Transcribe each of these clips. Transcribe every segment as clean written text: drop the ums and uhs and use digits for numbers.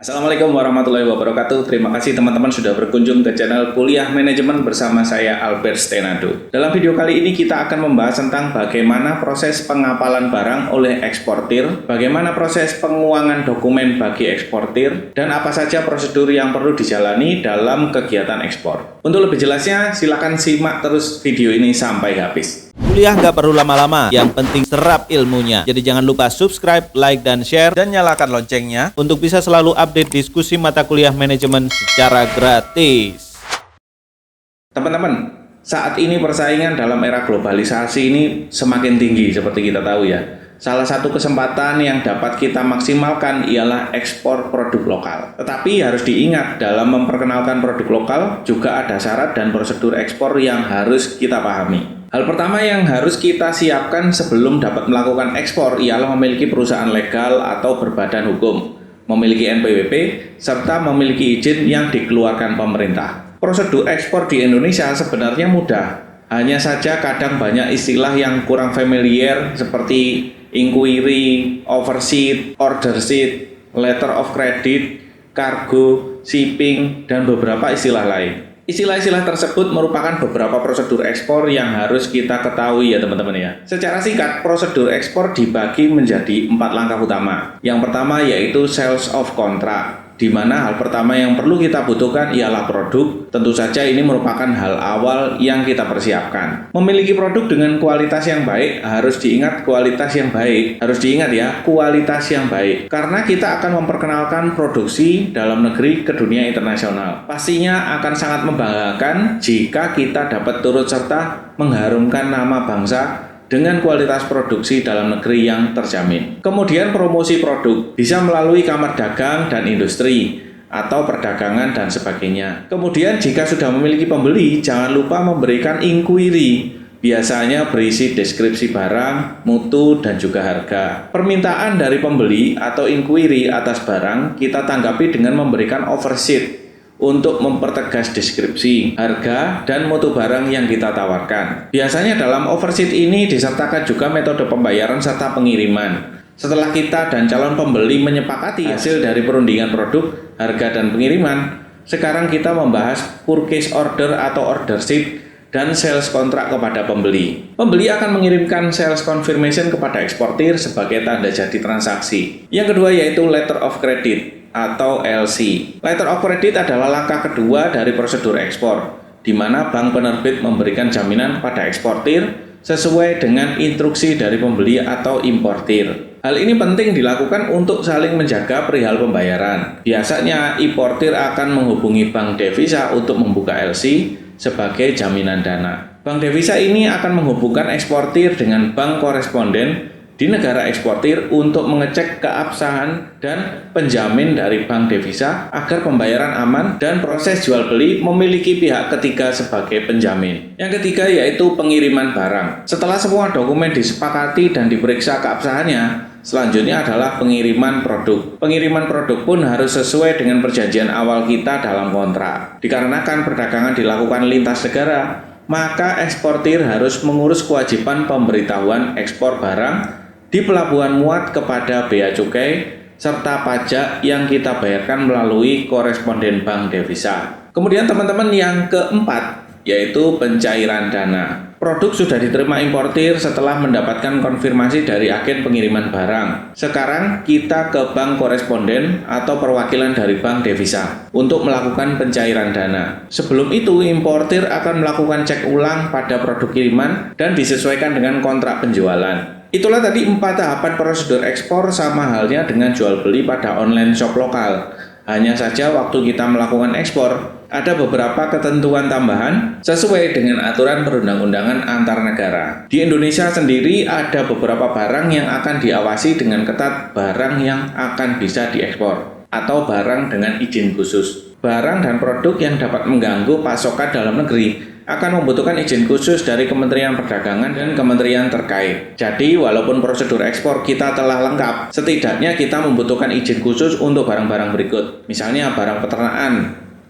Assalamualaikum warahmatullahi wabarakatuh. Terima kasih teman-teman sudah berkunjung ke channel Kuliah Manajemen bersama saya Albert Stenado. Dalam video kali ini kita akan membahas tentang bagaimana proses pengapalan barang oleh eksportir, bagaimana proses penguangan dokumen bagi eksportir, dan apa saja prosedur yang perlu dijalani dalam kegiatan ekspor. Untuk lebih jelasnya, silakan simak terus video ini sampai habis. Kuliah nggak perlu lama-lama, yang penting serap ilmunya. Jadi jangan lupa subscribe, like, dan share, dan nyalakan loncengnya untuk bisa selalu update diskusi mata kuliah manajemen secara gratis. Teman-teman, saat ini persaingan dalam era globalisasi ini semakin tinggi seperti kita tahu ya. Salah satu kesempatan yang dapat kita maksimalkan ialah ekspor produk lokal. Tetapi harus diingat, dalam memperkenalkan produk lokal juga ada syarat dan prosedur ekspor yang harus kita pahami. Hal pertama yang harus kita siapkan sebelum dapat melakukan ekspor ialah memiliki perusahaan legal atau berbadan hukum, memiliki NPWP, serta memiliki izin yang dikeluarkan pemerintah. Prosedur ekspor di Indonesia sebenarnya mudah, hanya saja kadang banyak istilah yang kurang familiar seperti inquiry, overseas, order sheet, letter of credit, cargo, shipping, dan beberapa istilah lain. Istilah-istilah tersebut merupakan beberapa prosedur ekspor yang harus kita ketahui ya teman-teman ya. Secara singkat, prosedur ekspor dibagi menjadi 4 langkah utama. Yang pertama yaitu sales of contract, di mana hal pertama yang perlu kita butuhkan ialah produk. Tentu saja ini merupakan hal awal yang kita persiapkan. Memiliki produk dengan kualitas yang baik, harus diingat kualitas yang baik. Harus diingat ya, kualitas yang baik. Karena kita akan memperkenalkan produksi dalam negeri ke dunia internasional. Pastinya akan sangat membanggakan jika kita dapat turut serta mengharumkan nama bangsa dengan kualitas produksi dalam negeri yang terjamin. Kemudian promosi produk bisa melalui kamar dagang dan industri atau perdagangan dan sebagainya. Kemudian jika sudah memiliki pembeli, jangan lupa memberikan inquiry. Biasanya berisi deskripsi barang, mutu, dan juga harga. Permintaan dari pembeli atau inquiry atas barang kita tanggapi dengan memberikan oversheet untuk mempertegas deskripsi, harga, dan mutu barang yang kita tawarkan. Biasanya dalam oversheet ini disertakan juga metode pembayaran serta pengiriman. Setelah kita dan calon pembeli menyepakati hasil dari perundingan produk, harga, dan pengiriman, sekarang kita membahas purchase order atau order sheet dan sales kontrak kepada pembeli. Pembeli akan mengirimkan sales confirmation kepada eksportir sebagai tanda jadi transaksi. Yang kedua yaitu letter of credit atau LC. Letter of credit adalah langkah kedua dari prosedur ekspor, di mana bank penerbit memberikan jaminan pada eksportir sesuai dengan instruksi dari pembeli atau importir. Hal ini penting dilakukan untuk saling menjaga perihal pembayaran. Biasanya importir akan menghubungi bank devisa untuk membuka LC sebagai jaminan dana. Bank devisa ini akan menghubungkan eksportir dengan bank koresponden di negara eksportir untuk mengecek keabsahan dan penjamin dari bank devisa agar pembayaran aman dan proses jual beli memiliki pihak ketiga sebagai penjamin. Yang ketiga yaitu pengiriman barang. Setelah semua dokumen disepakati dan diperiksa keabsahannya, selanjutnya adalah pengiriman produk. Pengiriman produk pun harus sesuai dengan perjanjian awal kita dalam kontrak. Dikarenakan perdagangan dilakukan lintas negara, maka eksportir harus mengurus kewajiban pemberitahuan ekspor barang di pelabuhan muat kepada bea cukai serta pajak yang kita bayarkan melalui koresponden bank devisa. Kemudian teman-teman yang keempat yaitu pencairan dana. Produk sudah diterima importir setelah mendapatkan konfirmasi dari agen pengiriman barang. Sekarang kita ke bank koresponden atau perwakilan dari bank devisa untuk melakukan pencairan dana. Sebelum itu importir akan melakukan cek ulang pada produk kiriman dan disesuaikan dengan kontrak penjualan. Itulah tadi 4 tahapan prosedur ekspor, sama halnya dengan jual beli pada online shop lokal. Hanya saja waktu kita melakukan ekspor, ada beberapa ketentuan tambahan sesuai dengan aturan perundang-undangan antar negara. Di Indonesia sendiri ada beberapa barang yang akan diawasi dengan ketat, barang yang akan bisa diekspor atau barang dengan izin khusus. Barang dan produk yang dapat mengganggu pasokan dalam negeri akan membutuhkan izin khusus dari Kementerian Perdagangan dan kementerian terkait. Jadi, walaupun prosedur ekspor kita telah lengkap, setidaknya kita membutuhkan izin khusus untuk barang-barang berikut. Misalnya barang peternakan,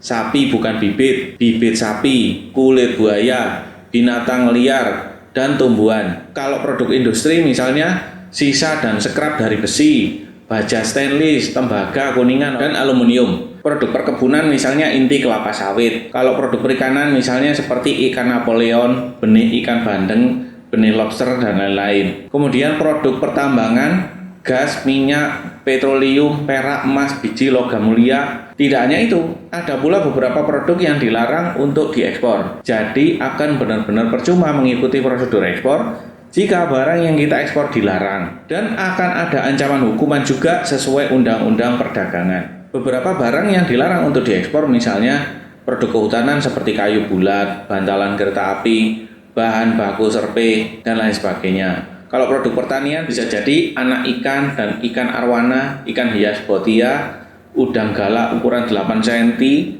sapi bukan bibit, bibit sapi, kulit buaya, binatang liar, dan tumbuhan. Kalau produk industri misalnya sisa dan scrap dari besi, baja stainless, tembaga, kuningan, dan aluminium. Produk perkebunan misalnya inti kelapa sawit. Kalau produk perikanan misalnya seperti ikan Napoleon, benih ikan bandeng, benih lobster, dan lain-lain. Kemudian produk pertambangan, gas, minyak, petroleum, perak, emas, biji, logam mulia. Tidak hanya itu, ada pula beberapa produk yang dilarang untuk diekspor. Jadi akan benar-benar percuma mengikuti prosedur ekspor jika barang yang kita ekspor dilarang. Dan akan ada ancaman hukuman juga sesuai Undang-Undang Perdagangan. Beberapa barang yang dilarang untuk diekspor misalnya produk kehutanan seperti kayu bulat, bantalan kereta api, bahan baku serpe, dan lain sebagainya. Kalau produk pertanian bisa jadi anak ikan dan ikan arwana, ikan hias botia, udang galak ukuran 8 cm,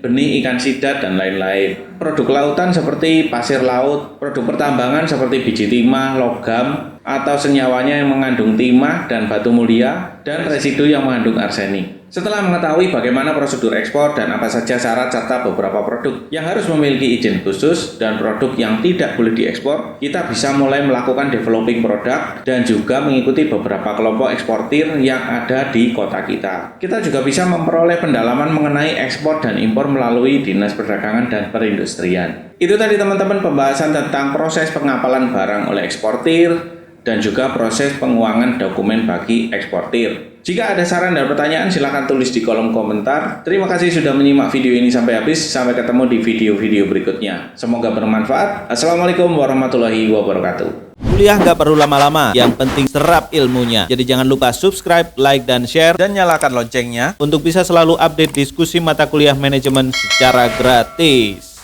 benih ikan sidat, dan lain-lain. Produk lautan seperti pasir laut, produk pertambangan seperti biji timah, logam, atau senyawanya yang mengandung timah dan batu mulia, dan residu yang mengandung arsenik. Setelah mengetahui bagaimana prosedur ekspor dan apa saja syarat serta beberapa produk yang harus memiliki izin khusus dan produk yang tidak boleh diekspor, kita bisa mulai melakukan developing produk dan juga mengikuti beberapa kelompok eksportir yang ada di kota kita. Kita juga bisa memperoleh pendalaman mengenai ekspor dan impor melalui Dinas Perdagangan dan Perindustrian. Itu tadi teman-teman pembahasan tentang proses pengapalan barang oleh eksportir dan juga proses penguangan dokumen bagi eksportir. Jika ada saran dan pertanyaan silahkan tulis di kolom komentar. Terima kasih sudah menyimak video ini sampai habis. Sampai ketemu di video-video berikutnya. Semoga bermanfaat. Assalamualaikum warahmatullahi wabarakatuh. Kuliah nggak perlu lama-lama, yang penting serap ilmunya. Jadi jangan lupa subscribe, like, dan share, dan nyalakan loncengnya untuk bisa selalu update diskusi mata kuliah manajemen secara gratis.